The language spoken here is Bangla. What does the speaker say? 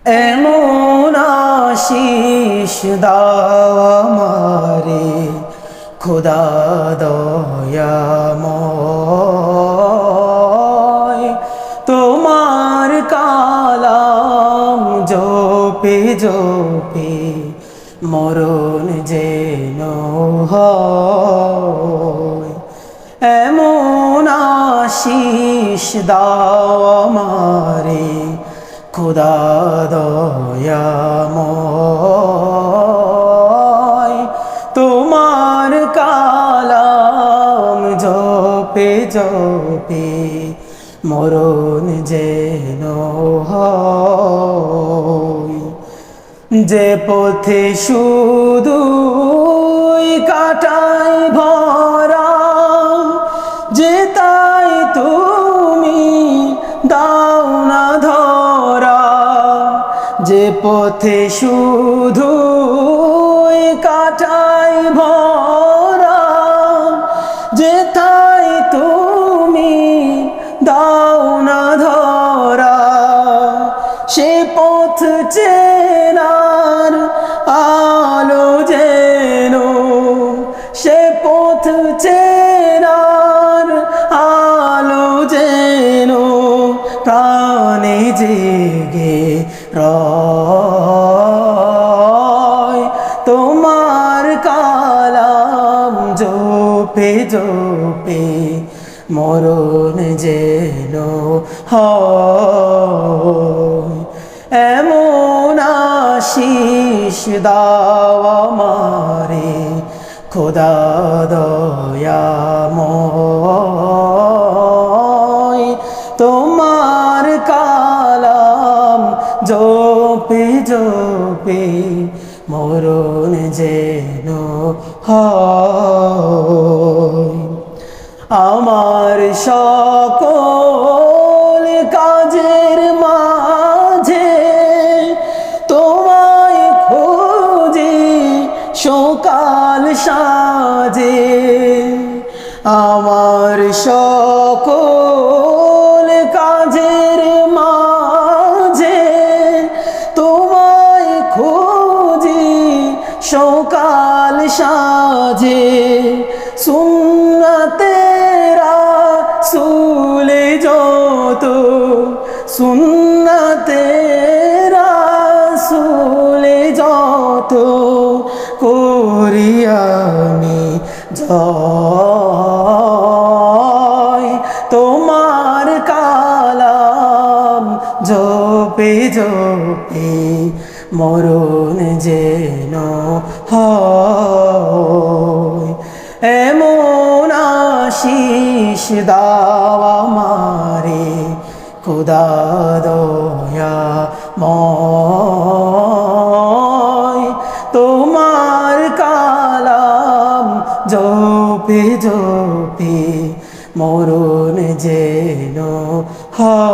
এমন আশিস দাও আমারে খোদা দয়াময়, তোমার কালাম জপে জপে মরণ যেন হয়। এমন আশিস দাও আমারে খোদা দয়াময়, তোমার কালাম জপে জপে মরণ যেন হয়। যে পথে শুধু কাটাই ভরা, যে তাই তুমি দাও না ধরা। যে পথে শুধু কাটাই ভরা, যে তাই তুমি দাও না ধরা। সে পথ চেনার আলো যেন, সে পথ চেনার আলো যেন প্রাণে জেগে রয়। তোমার কালাম জপে জপে মরণ যেন হয়। এমন আশিস দাও আমারে খোদা দয়াময়, তোমার কালাম জপে জপে মরণ যেন হয়। আমার সকল কাজের মাঝে তোমায় খুঁজি সকাল সাজে। আমার সকল কাজের মাঝে তোমায় খুঁজি সকাল সাজে। সুন্নতে রাসূলে যত, সুন্নতে রাসূলে যত করি আমি জয়। তোমার কালাম জপে জপে মরণ যেন হয়। এমন আশিস দাও আমারে খোদা দয়াময়, তোমার কালাম জপে জপে মরণ যেন হয়।